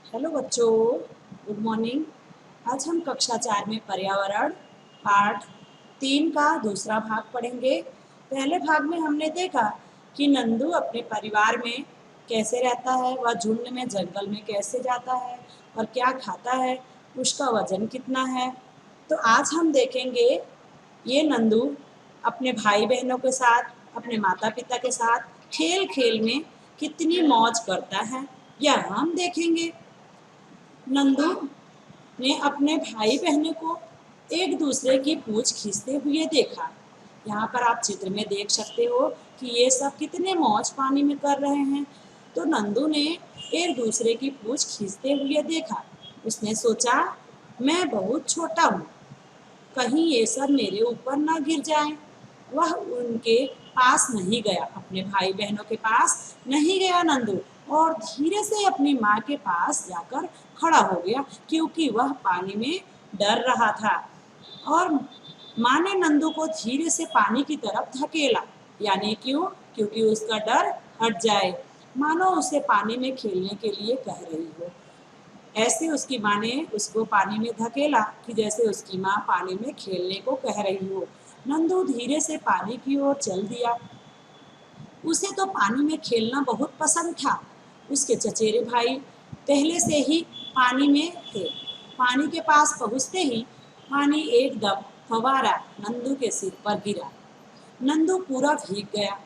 Hello बच्चों, good morning. आज हम कक्षा 4 में पर्यावरण पाठ 3 का दूसरा भाग पढ़ेंगे। पहले भाग में हमने देखा कि नंदू अपने परिवार में कैसे रहता है, वह झुंड में जंगल में कैसे जाता है और क्या खाता है, उसका वजन कितना है। तो आज हम देखेंगे ये नंदू अपने भाई बहनों के साथ, अपने माता पिता के साथ खेल खेल में कितनी मौज करता है, यह हम देखेंगे। नंदू ने अपने भाई बहनों को एक दूसरे की पूंछ खींचते हुए देखा। यहाँ पर आप चित्र में देख सकते हो कि ये सब कितने मौज पानी में कर रहे हैं। तो नंदू ने एक दूसरे की पूंछ खींचते हुए देखा। उसने सोचा, मैं बहुत छोटा हूँ, कहीं ये सब मेरे ऊपर ना गिर जाए। वह उनके पास नहीं गया, अपने भाई बहनों के पास नहीं गया नंदू, और धीरे से अपनी माँ के पास जाकर खड़ा हो गया, क्योंकि वह पानी में डर रहा था। और माँ ने नंदू को धीरे से पानी की तरफ धकेला, यानी क्योंकि उसका डर हट जाए, मानो उसे पानी में खेलने के लिए कह रही हो। ऐसे उसकी माँ ने उसको पानी में धकेला कि जैसे उसकी माँ पानी में खेलने को कह रही हो। नंदू धीरे से पानी की ओर चल दिया। उसे तो पानी में खेलना बहुत पसंद था। उसके चचेरे भाई पहले से ही पानी में थे। पानी के पास पहुँचते ही पानी एकदम फवारा नंदू के सिर पर गिरा। नंदू पूरा भीग गया।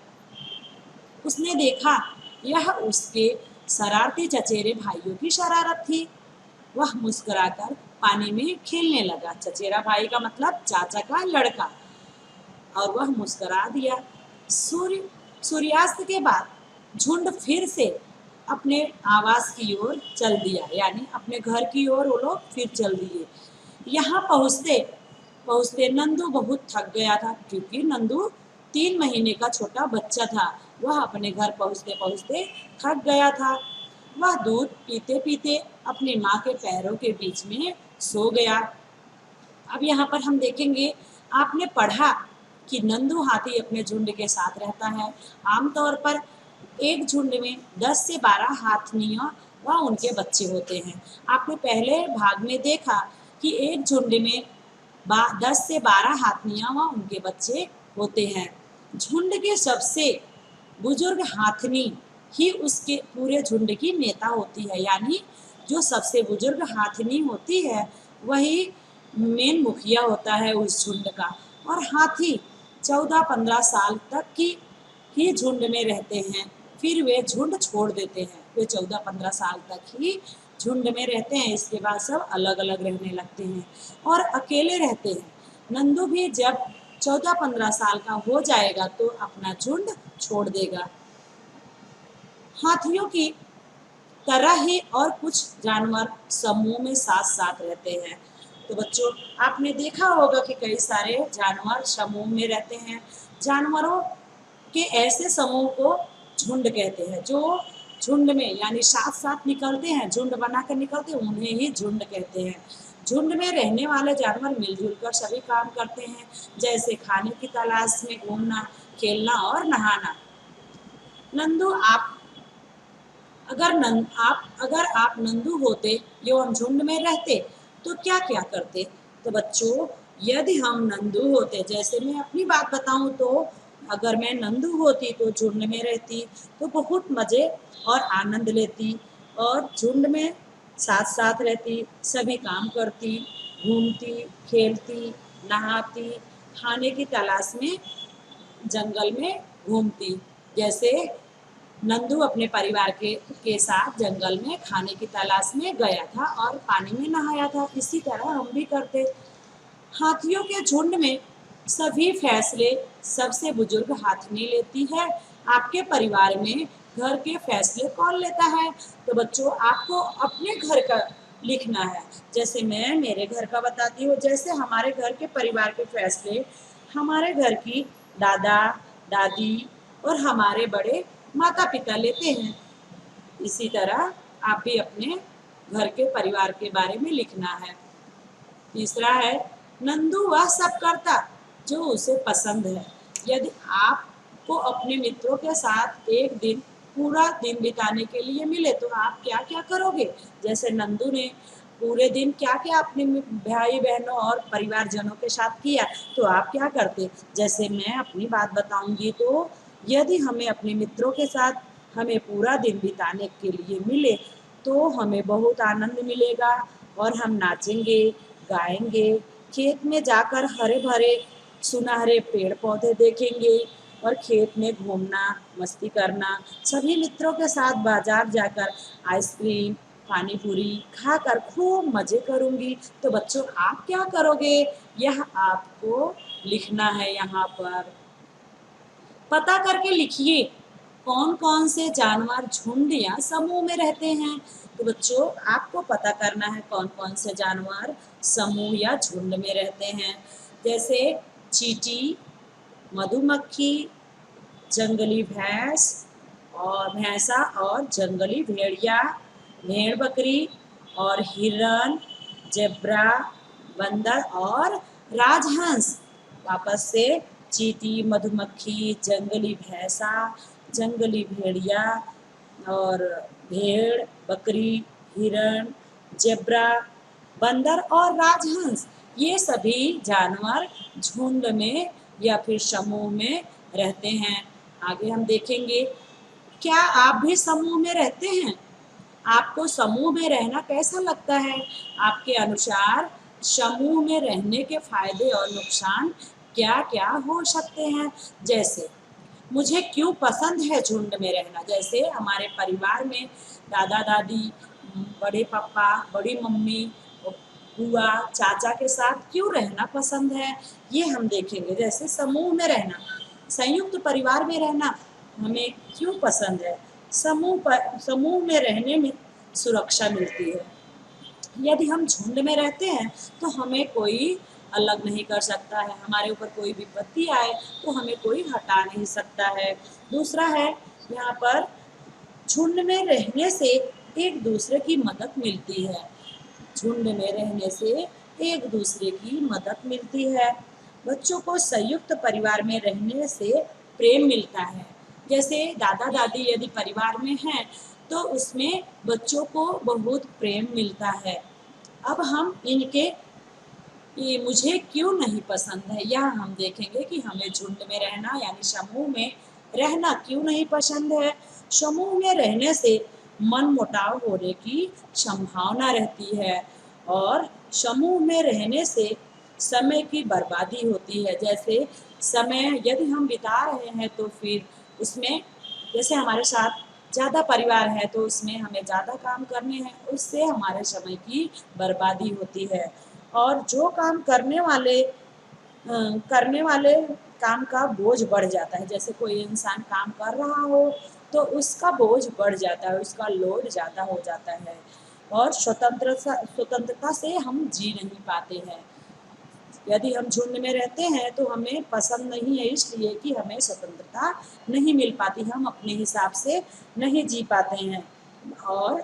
उसने देखा यह उसके शरारती चचेरे भाइयों की शरारत थी। वह मुस्कुराकर पानी में खेलने लगा। चचेरा भाई का मतलब चाचा का लड़का। और वह मुस्कुरा दिया। सूर्यास्त के बाद झुंड फिर से अपने आवास की ओर चल दिया, यानी अपने घर की ओर वो लोग फिर चल दिए। यहाँ पहुँचते पहुँचते नंदू बहुत थक गया था, क्योंकि नंदू 3 महीने का छोटा बच्चा था। वह अपने घर पहुँचते पहुँचते थक गया था। वह दूध पीते पीते अपनी माँ के पैरों के बीच में सो गया। अब यहाँ पर हम देखेंगे, आपने पढ़ा कि नंदू हाथी अपने झुंड के साथ रहता है। आमतौर पर एक झुंड में 10 से 12 हाथियाँ व उनके बच्चे होते हैं। आपने पहले भाग में देखा कि एक झुंड में 10 से 12 हाथियाँ व उनके बच्चे होते हैं। झुंड के सबसे बुजुर्ग हाथनी ही उसके पूरे झुंड की नेता होती है, यानी जो सबसे बुजुर्ग हाथनी होती है वही मेन मुखिया होता है उस झुंड का। और हाथी 14-15 साल तक की ही झुंड में रहते हैं, फिर वे झुंड छोड़ देते हैं। वे 14-15 साल तक ही झुंड में रहते हैं, इसके बाद सब अलग अलग रहने लगते हैं और अकेले रहते हैं। नंदू भी जब 14-15 साल का हो जाएगा तो अपना झुंड छोड़ देगा। हाथियों की तरह ही और कुछ जानवर समूह में साथ साथ रहते हैं। तो बच्चों, आपने देखा होगा कि कई सारे जानवर समूह में रहते हैं। जानवरों के ऐसे समूह को झुंड कहते हैं, जो झुंड में यानी साथ साथ निकलते हैं, झुंड बनाकर निकलते हैं, उन्हें ही झुंड कहते हैं। झुंड में रहने वाले जानवर मिलजुल कर सभी काम करते हैं, जैसे खाने की तलाश में घूमना, खेलना और नहाना। नंदू अगर आप नंदू होते एवं झुंड में रहते तो क्या क्या करते। तो बच्चों, यदि हम नंदू होते, जैसे मैं अपनी बात बताऊं तो अगर मैं नंदू होती तो झुंड में रहती तो बहुत मज़े और आनंद लेती और झुंड में साथ साथ रहती, सभी काम करती, घूमती, खेलती, नहाती, खाने की तलाश में जंगल में घूमती। जैसे नंदू अपने परिवार के साथ जंगल में खाने की तलाश में गया था और पानी में नहाया था, इसी तरह हम भी करते। हाथियों के झुंड में सभी फैसले सबसे बुजुर्ग हाथिनी लेती है। आपके परिवार में घर के फैसले कौन लेता है। तो बच्चों, आपको अपने घर का लिखना है। जैसे मैं मेरे घर का बताती हूँ, जैसे हमारे घर के परिवार के फैसले हमारे घर की दादा दादी और हमारे बड़े माता पिता लेते हैं, इसी तरह आप भी अपने घर के परिवार के बारे में लिखना है। तीसरा है, नंदू वह सब करता जो उसे पसंद है। यदि आपको अपने मित्रों के साथ एक दिन पूरा दिन बिताने के लिए मिले तो आप क्या क्या करोगे। जैसे नंदू ने पूरे दिन क्या क्या अपने भाई बहनों और परिवारजनों के साथ किया, तो आप क्या करते। जैसे मैं अपनी बात बताऊंगी, तो यदि हमें अपने मित्रों के साथ हमें पूरा दिन बिताने के लिए मिले तो हमें बहुत आनंद मिलेगा और हम नाचेंगे, गाएंगे, खेत में जाकर हरे भरे सुनहरे पेड़ पौधे देखेंगे और खेत में घूमना, मस्ती करना, सभी मित्रों के साथ बाजार जाकर आइसक्रीम, पानी पूरी खाकर खूब मज़े करूँगी। तो बच्चों आप क्या करोगे, यह आपको लिखना है यहाँ पर। पता करके लिखिए कौन कौन से जानवर झुंड या समूह में रहते हैं। तो बच्चों आपको पता करना है कौन कौन से जानवर समूह या झुंड में रहते हैं। जैसे चींटी, मधुमक्खी, जंगली भैंस और भैंसा और जंगली भेड़िया, भेड़ बकरी और हिरन, जेब्रा, बंदर और राजहंस। वापस से चींटी, मधुमक्खी, जंगली भैंसा, जंगली भेड़िया और भेड़ बकरी, हिरण, जेब्रा, बंदर और राजहंस, ये सभी जानवर झुंड में या फिर समूह में रहते हैं। आगे हम देखेंगे, क्या आप भी समूह में रहते हैं। आपको समूह में रहना कैसा लगता है। आपके अनुसार समूह में रहने के फायदे और नुकसान क्या क्या हो सकते हैं। जैसे मुझे क्यों पसंद है झुंड में रहना। जैसे हमारे परिवार में दादा दादी, बड़े पापा, बड़ी मम्मी, बुआ, चाचा के साथ क्यों रहना पसंद है, ये हम देखेंगे। जैसे समूह में रहना, संयुक्त परिवार में रहना हमें क्यों पसंद है। समूह में रहने में सुरक्षा मिलती है। यदि हम झुंड में रहते हैं तो हमें कोई अलग नहीं कर सकता है, हमारे ऊपर कोई विपत्ति आए तो हमें कोई हटा नहीं सकता है। दूसरा है, यहाँ पर झुंड में रहने से एक दूसरे की मदद मिलती है। झुंड में रहने से एक दूसरे की मदद मिलती है। बच्चों को संयुक्त परिवार में रहने से प्रेम मिलता है। जैसे दादा दादी यदि परिवार में हैं तो उसमें बच्चों को बहुत प्रेम मिलता है। अब हम इनके ये मुझे क्यों नहीं पसंद है, यह हम देखेंगे कि हमें झुंड में रहना यानी समूह में रहना क्यों नहीं पसंद है। समूह में रहने से मनमुटाव होने की संभावना रहती है और समूह में रहने से समय की बर्बादी होती है। जैसे समय यदि हम बिता रहे हैं तो फिर उसमें, जैसे हमारे साथ ज़्यादा परिवार है तो उसमें हमें ज़्यादा काम करने हैं, उससे हमारे समय की बर्बादी होती है। और जो काम करने वाले काम का बोझ बढ़ जाता है। जैसे कोई इंसान काम कर रहा हो तो उसका बोझ बढ़ जाता है, उसका लोड ज़्यादा हो जाता है और स्वतंत्रता से हम जी नहीं पाते हैं। यदि हम झुंड में रहते हैं तो हमें पसंद नहीं है, इसलिए कि हमें स्वतंत्रता नहीं मिल पाती, हम अपने हिसाब से नहीं जी पाते हैं और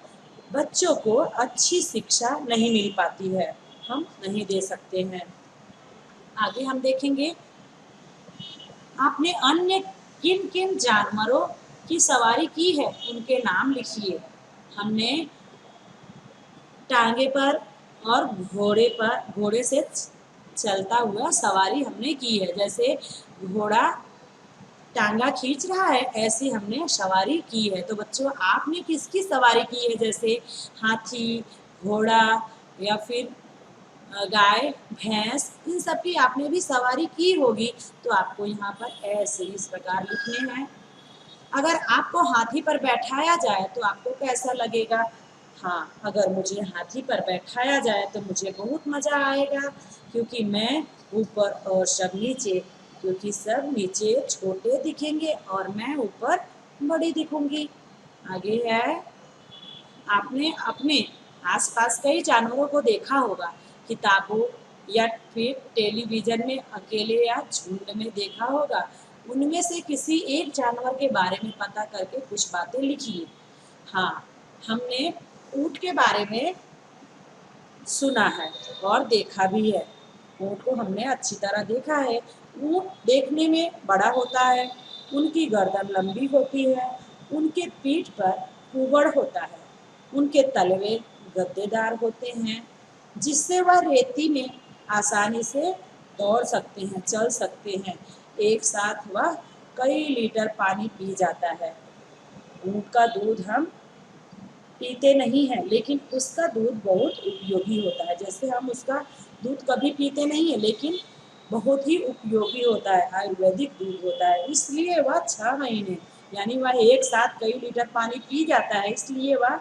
बच्चों को अच्छी शिक्षा नहीं मिल पाती है, हम नहीं दे सकते हैं। आगे हम देखेंगे, आपने अन्य किन किन जानवरों की सवारी की है, उनके नाम लिखिए। हमने टांगे पर और घोड़े से चलता हुआ सवारी हमने की है। जैसे घोड़ा टांगा खींच रहा है, ऐसी हमने सवारी की है। तो बच्चों आपने किसकी सवारी की है। जैसे हाथी, घोड़ा या फिर गाय, भैंस, इन सब की आपने भी सवारी की होगी। तो आपको यहाँ पर ऐसे इस प्रकार लिखने हैं। अगर आपको हाथी पर बैठाया जाए तो आपको कैसा लगेगा। हाँ, अगर मुझे हाथी पर बैठाया जाए तो मुझे बहुत मज़ा आएगा, क्योंकि मैं ऊपर और सब नीचे, क्योंकि सब नीचे छोटे दिखेंगे और मैं ऊपर बड़ी दिखूंगी। आगे है, आपने अपने आसपास कई जानवरों को देखा होगा, किताबों या फिर टेलीविज़न में अकेले या झुंड में देखा होगा। उनमें से किसी एक जानवर के बारे में पता करके कुछ बातें लिखिए। हाँ, हमने ऊँट के बारे में सुना है और देखा भी है। ऊँट को हमने अच्छी तरह देखा है। ऊँट देखने में बड़ा होता है, उनकी गर्दन लंबी होती है उनके पीठ पर कुबड़ होता है। उनके तलवे गद्देदार होते हैं, जिससे वह रेती में आसानी से दौड़ सकते हैं, चल सकते हैं। एक साथ वह कई लीटर पानी पी जाता है। ऊँट का दूध हम पीते नहीं हैं, लेकिन उसका दूध बहुत उपयोगी होता है। जैसे हम उसका दूध कभी पीते नहीं हैं, लेकिन बहुत ही उपयोगी होता है, आयुर्वेदिक दूध होता है। इसलिए वह 6 महीने, यानी वह एक साथ कई लीटर पानी पी जाता है, इसलिए वह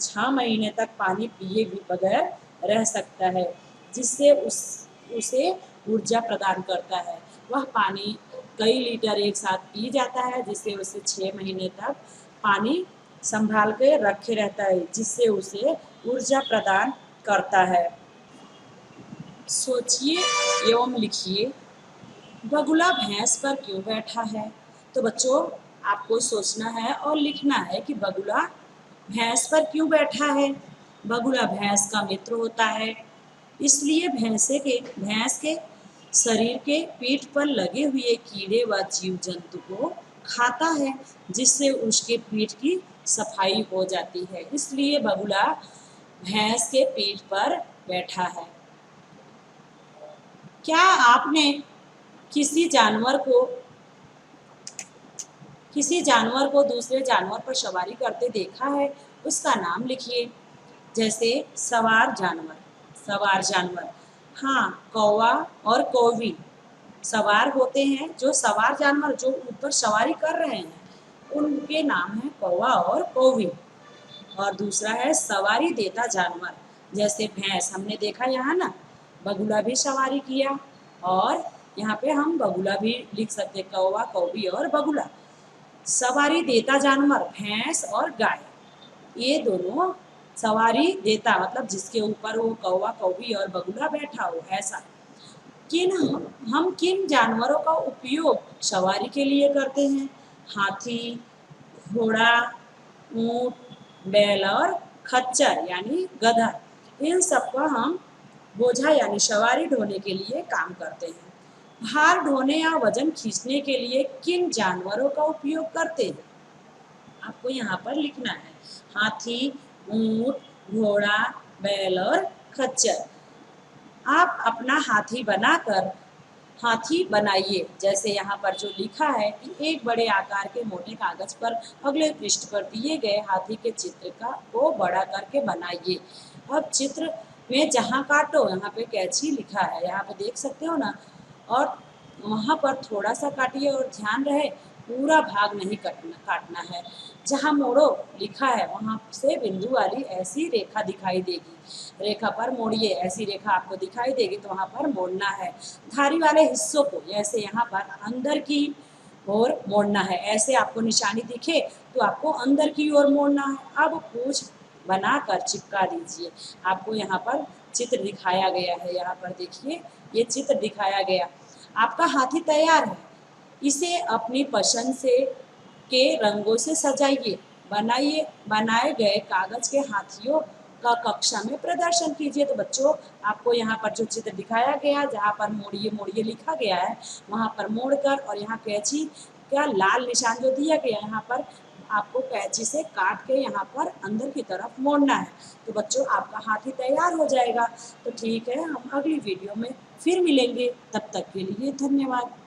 6 महीने तक पानी पिए भी बगैर रह सकता है, जिससे उसे ऊर्जा प्रदान करता है। वह पानी कई लीटर एक साथ पी जाता है, जिससे उसे 6 महीने तक पानी संभाल के रखे रहता है, जिससे उसे ऊर्जा प्रदान करता है। सोचिए एवं लिखिए, बगुला भैंस पर क्यों बैठा है? तो बच्चों, आपको सोचना है और लिखना है कि बगुला भैंस पर क्यों बैठा है। बगुला भैंस का मित्र होता है, इसलिए भैंस के शरीर के पीठ पर लगे हुए कीड़े व जीव जंतु को खाता है, जिससे उसके पीठ की सफाई हो जाती है। इसलिए बगुला भैंस के पीठ पर बैठा है। क्या आपने किसी जानवर को दूसरे जानवर पर सवारी करते देखा है? उसका नाम लिखिए। जैसे सवार जानवर, हाँ, कौवा और कौवी सवार होते हैं। जो सवार जानवर जो ऊपर सवारी कर रहे हैं, उनके नाम है कौवा और कौवी। और दूसरा है सवारी देता जानवर, जैसे भैंस हमने देखा यहाँ ना, बगुला भी सवारी किया। और यहाँ पे हम बगुला भी लिख सकते, कौवा, कौवी और बगुला। सवारी देता जानवर भैंस और गाय, ये दोनों सवारी देता, मतलब जिसके ऊपर वो कौवा, कौवी और बगुला बैठा हो, ऐसा। हम किन जानवरों का उपयोग सवारी के लिए करते हैं? हाथी, घोड़ा, ऊंट, बैल और खच्चर यानी गधा, इन सबका हम बोझा यानी सवारी ढोने के लिए काम करते हैं। भार ढोने या वजन खींचने के लिए किन जानवरों का उपयोग करते हैं? आपको यहाँ पर लिखना है। हाथी, ऊंट, घोड़ा, बैल और खच्चर। आप अपना हाथी बनाइए। जैसे यहाँ पर जो लिखा है कि एक बड़े आकार के मोटे कागज पर अगले पृष्ठ पर दिए गए हाथी के चित्र को बड़ा करके बनाइए। अब चित्र में जहाँ काटो, यहाँ पे कैंची लिखा है, यहाँ पे देख सकते हो ना, और वहाँ पर थोड़ा सा काटिए और ध्यान रहे पूरा भाग नहीं काटना है। जहाँ मोड़ो लिखा है, वहाँ से बिंदु वाली ऐसी रेखा दिखाई देगी, रेखा पर मोड़िए, ऐसी रेखा आपको दिखाई देगी तो वहाँ पर मोड़ना है। धारी वाले हिस्सों को जैसे यहाँ पर अंदर की ओर मोड़ना है, ऐसे आपको निशानी दिखे तो आपको अंदर की ओर मोड़ना है। अब पूंछ बनाकर चिपका दीजिए। आपको यहाँ पर चित्र दिखाया गया है, यहाँ पर देखिए ये चित्र दिखाया गया। आपका हाथी तैयार है। इसे अपनी पसंद के रंगों से सजाइए। बनाए गए कागज के हाथियों का कक्षा में प्रदर्शन कीजिए। तो बच्चों, आपको यहाँ पर जो चित्र दिखाया गया, जहाँ पर मोड़िए मोड़िए लिखा गया है, वहाँ पर मोड़कर और यहाँ कैंची का लाल निशान जो दिया गया, यहाँ पर आपको कैंची से काट के यहाँ पर अंदर की तरफ मोड़ना है। तो बच्चों, आपका हाथी तैयार हो जाएगा। तो ठीक है, हम अगली वीडियो में फिर मिलेंगे। तब तक के लिए धन्यवाद।